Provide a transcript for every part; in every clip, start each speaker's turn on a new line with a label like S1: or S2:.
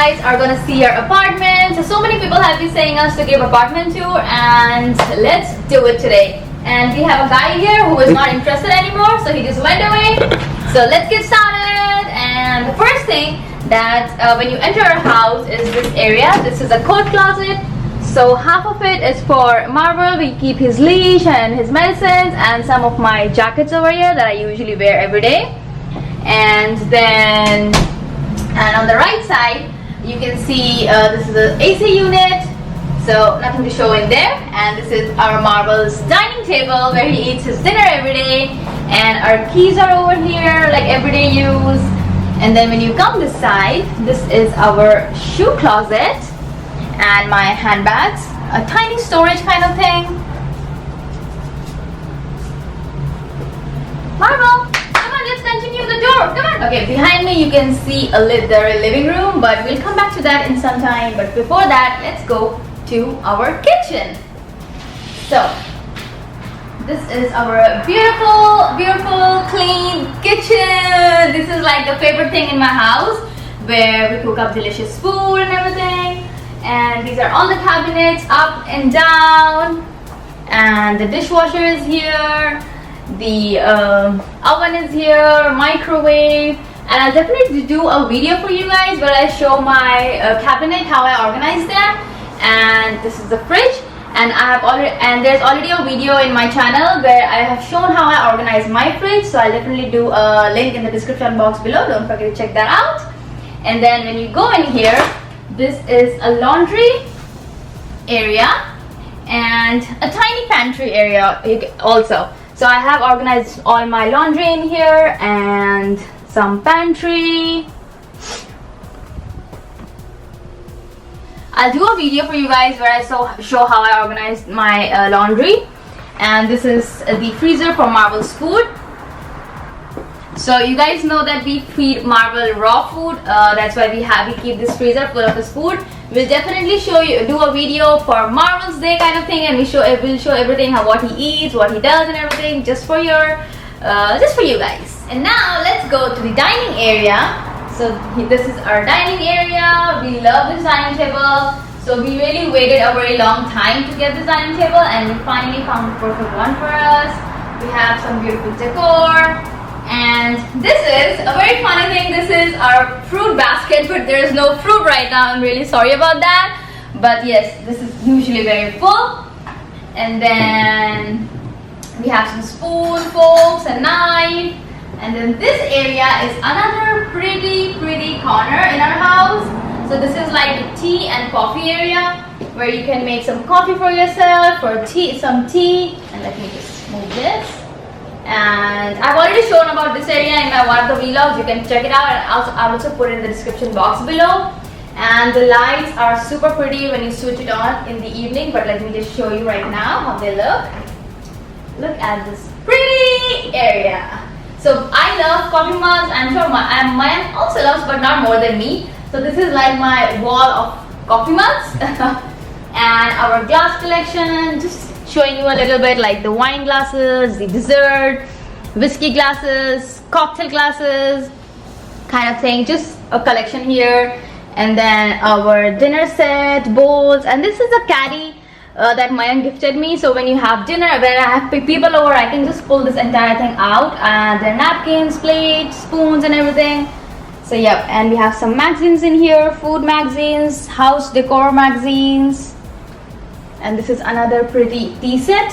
S1: guys are gonna see our apartment. So many people have been saying us to give apartment tour, and let's do it today. And we have a guy here who is not interested anymore, so he just went away. So let's get started. And the first thing that when you enter our house is this area. This is a coat closet. So half of it is for Marvel. We keep his leash and his medicines and some of my jackets over here that I usually wear every day. And then on the right side you can see this is the AC unit, so nothing to show in there. And this is our Marvel's dining table where he eats his dinner every day, and our keys are over here like everyday use. And then when you come this side, this is our shoe closet and my handbags, a tiny storage kind of thing. Marvel, come on, let's continue the tour. Come on. Okay, behind me you can see the living room, but we'll come back to that in some time. But before that, let's go to our kitchen. So this is our beautiful clean kitchen. This is like the favorite thing in my house, where we cook up delicious food and everything. And these are all the cabinets up and down, and the dishwasher is here, the oven is here, microwave. And I'll definitely do a video for you guys where I show my cabinet, how I organize them. And this is the fridge, and there's already a video in my channel where I have shown how I organize my fridge, so I'll definitely do a link in the description box below. Don't forget to check that out. And then when you go in here, this is a laundry area and a tiny pantry area also. So I have organized all my laundry in here and some pantry. I'll do a video for you guys where I show how I organized my laundry. And this is the freezer for Marvel's food. So you guys know that we feed Marvel raw food. That's why we keep this freezer full of his food. We'll definitely do a video for Marvel's Day kind of thing, and we'll show everything, what he eats, what he does, and everything, just for you guys. And now let's go to the dining area. So this is our dining area. We love this dining table. So we really waited a very long time to get this dining table, and we finally found the perfect one for us. We have some beautiful decor. And this is a very funny thing. This is our fruit basket, but there is no fruit right now. I'm really sorry about that. But yes, this is usually very full. And then we have some spoon, forks, and knife. And then this area is another pretty corner in our house. So this is like the tea and coffee area where you can make some coffee for yourself, or some tea. And let me just move this. And I've already shown about this area in one of the vlogs. You can check it out, and I'll also put it in the description box below. And the lights are super pretty when you switch it on in the evening, but let me just show you right now how they look. Look at this pretty area. So I love coffee mugs. I'm sure mine also loves, but not more than me. So this is like my wall of coffee mugs. And our glass collection, just showing you a little bit, like the wine glasses, the dessert, whiskey glasses, cocktail glasses kind of thing. Just a collection here. And then our dinner set, bowls, and this is a caddy that Mayan gifted me. So when you have dinner, when I have people over, I can just pull this entire thing out, and their napkins, plates, spoons, and everything. So yep, and we have some magazines in here, food magazines, house decor magazines. And this is another pretty tea set.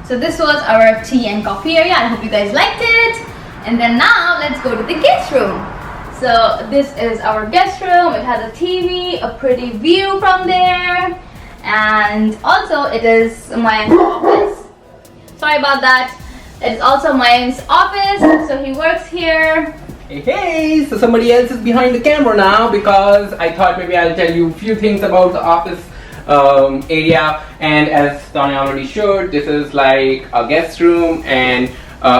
S1: So this was our tea and coffee area. I hope you guys liked it. And then now let's go to the guest room. So this is our guest room. It has a TV, a pretty view from there. And also it is Mayan's office. Sorry about that. It is also Mayan's office. So he works here.
S2: Hey, so somebody else is behind the camera now, because I thought maybe I'll tell you a few things about the office area. And as Tanya already showed, this is like a guest room, and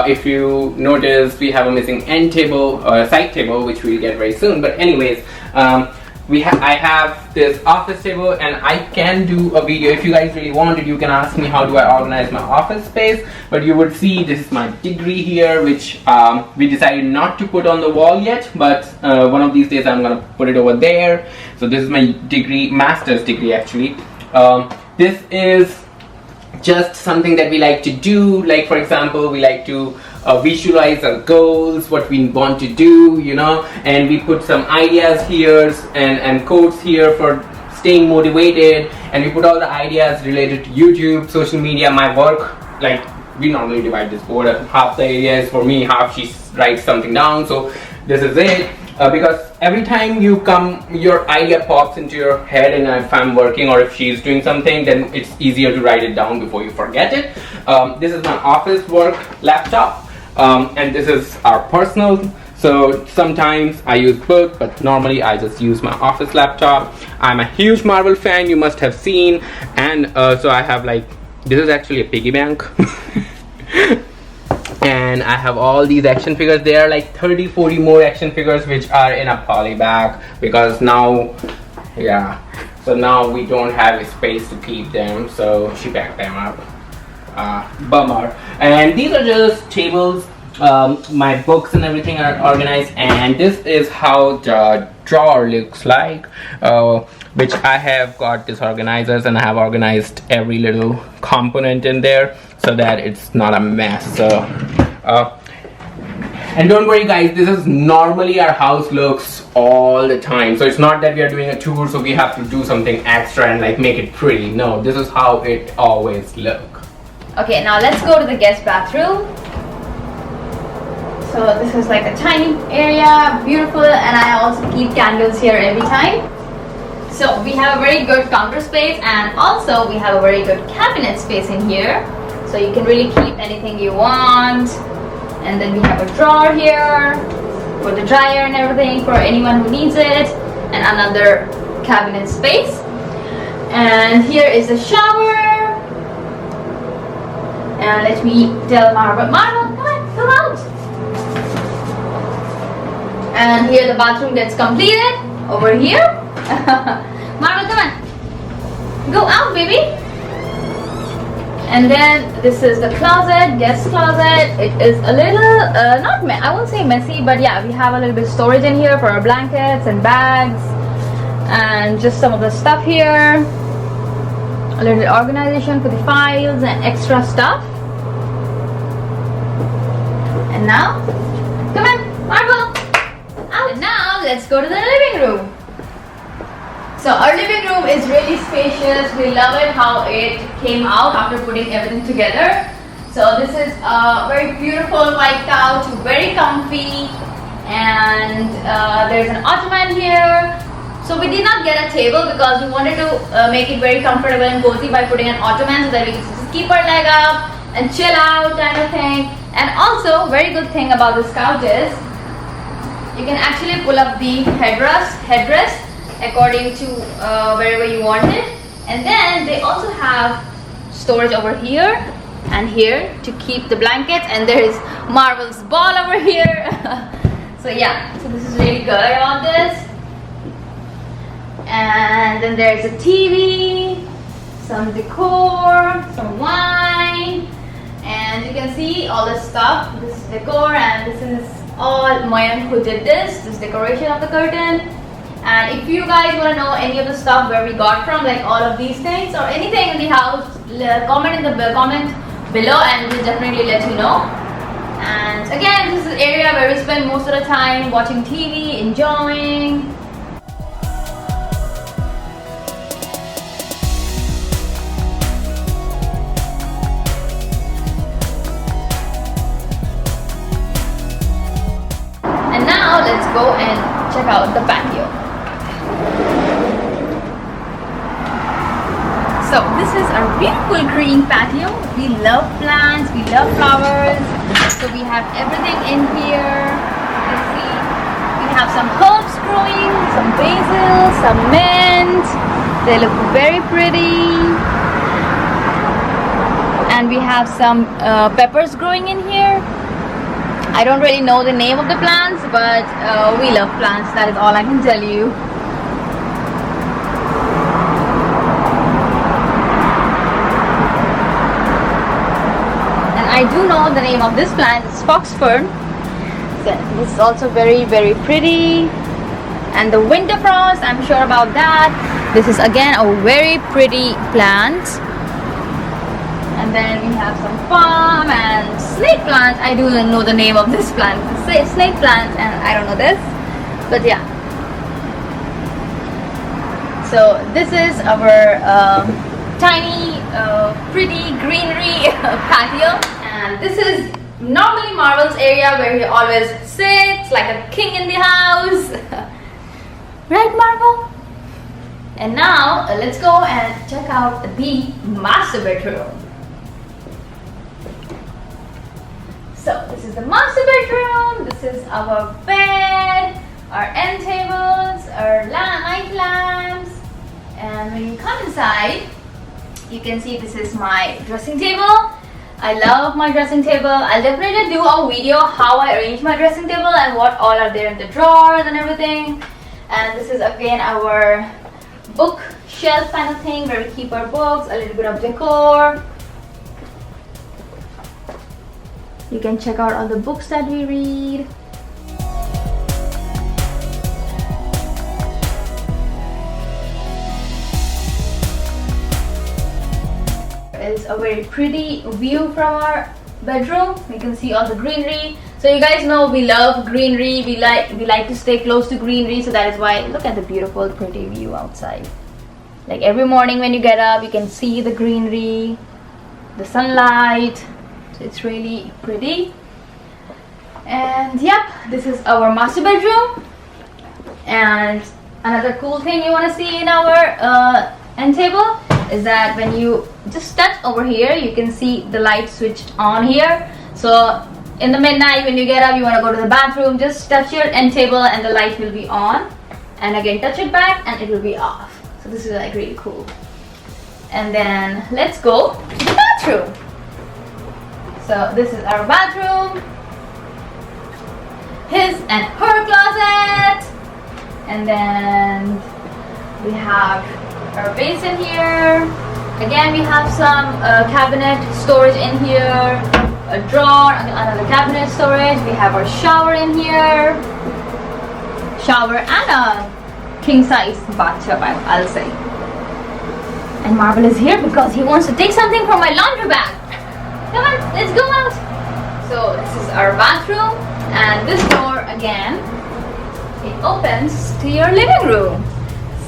S2: if you notice, we have a missing end table or a side table, which we'll get very soon. But anyways, I have this office table, and I can do a video if you guys really wanted. You can ask me how do I organize my office space, but you would see this is my degree here, which we decided not to put on the wall yet, but one of these days I'm gonna put it over there. So this is my degree, master's degree actually. This is just something that we like to do. Like for example, we like to visualize our goals, what we want to do, you know, and we put some ideas here and quotes here for staying motivated, and we put all the ideas related to YouTube, social media, my work. Like we normally divide this board, half the area is for me, half she writes something down. So this is it. Because every time you come, your idea pops into your head, and if I'm working or if she's doing something, then it's easier to write it down before you forget it. This is my office work laptop, and this is our personal. So sometimes I use both, but normally I just use my office laptop. I'm a huge Marvel fan, you must have seen, and so I have like, this is actually a piggy bank. And I have all these action figures. There are like 30-40 more action figures which are in a poly bag, because now, yeah, so now we don't have a space to keep them, so she packed them up. Bummer. And these are just tables. My books and everything are organized, and this is how the drawer looks like, which I have got these organizers, and I have organized every little component in there so that it's not a mess. So and don't worry guys, this is normally our house looks all the time, so it's not that we are doing a tour so we have to do something extra and like make it pretty. No, this is how it always look.
S1: Okay, now let's go to the guest bathroom. So this is like a tiny area, beautiful, and I also keep candles here every time. So we have a very good counter space, and also we have a very good cabinet space in here. So you can really keep anything you want. And then we have a drawer here for the dryer and everything for anyone who needs it, and another cabinet space. And here is the shower. And let me tell Marvel, come on, come out. And here the bathroom gets completed over here. Marvel, come on, go out, baby. And then this is the closet, guest closet. It is a little, I won't say messy, but yeah, we have a little bit of storage in here for our blankets and bags, and just some of the stuff here. A little organization for the files and extra stuff. And now, come on, Marvel, out. And now let's go to the living room. So our living room is really spacious. We love it how it came out after putting everything together. So this is a very beautiful white couch, very comfy, and there's an ottoman here. So we did not get a table because we wanted to make it very comfortable and cozy by putting an ottoman so that we can just keep our leg up and chill out kind of thing. And also, very good thing about this couch is you can actually pull up the headrest according to wherever you want it. And then they also have storage over here and here to keep the blankets, and there is Marvel's ball over here. So yeah, so this is really good about this. And then there's a TV, some decor, some wine, and you can see all this stuff, this decor, and this is all Mayank who did this decoration of the curtain. And if you guys want to know any of the stuff where we got from, like all of these things or anything in the house, comment in the comment below and we'll definitely let you know. And again, this is an area where we spend most of the time watching TV, enjoying. And now let's go and check out the patio. So this is a beautiful green patio. We love plants, we love flowers. So we have everything in here. You can see we have some herbs growing, some basil, some mint. They look very pretty. And we have some peppers growing in here. I don't really know the name of the plants, but we love plants. That is all I can tell you. I do know the name of this plant. It's foxfern. So this is also very pretty. And the winter frost, I'm sure about that. This is again a very pretty plant. And then we have some palm and snake plant. I do know the name of this plant. Snake plant, and I don't know this, but yeah. So this is our tiny, pretty greenery patio, and this is normally Marvel's area where he always sits like a king in the house. Right, Marvel? And now let's go and check out the master bedroom. So this is the master bedroom. This is our bed, our end tables, our night lamps, and when you come inside, you can see this is my dressing table. I love my dressing table. I'll definitely do a video how I arrange my dressing table and what all are there in the drawers and everything. And this is again our bookshelf kind of thing where we keep our books, a little bit of decor. You can check out all the books that we read. It's a very pretty view from our bedroom. You can see all the greenery. So you guys know we love greenery. We like to stay close to greenery. So that is why look at the beautiful, pretty view outside. Like every morning when you get up, you can see the greenery, the sunlight. It's really pretty. And yep, this is our master bedroom. And another cool thing you want to see in our end table is that when you just touch over here, you can see the light switched on here. So in the midnight when you get up, you want to go to the bathroom, just touch your end table and the light will be on, and again touch it back and it will be off. So this is like really cool. And then let's go to the bathroom. So this is our bathroom, his and her closet, and then we have our basin here. Again, we have some cabinet storage in here, a drawer, another cabinet storage. We have our shower in here, shower and a king size bathtub, I'll say. And Marvel is here because he wants to take something from my laundry bag. Come on, let's go out. So this is our bathroom, and this door again, it opens to your living room.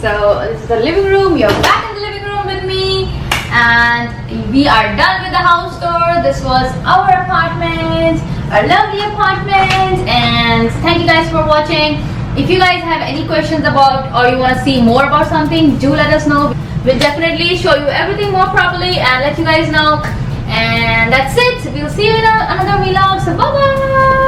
S1: So this is the living room. You're back in the living room with me, and we are done with the house tour. This was our apartment, our lovely apartment, and thank you guys for watching. If you guys have any questions about or you want to see more about something, do let us know. We'll definitely show you everything more properly and let you guys know. And that's it. We'll see you in another vlog. So bye bye.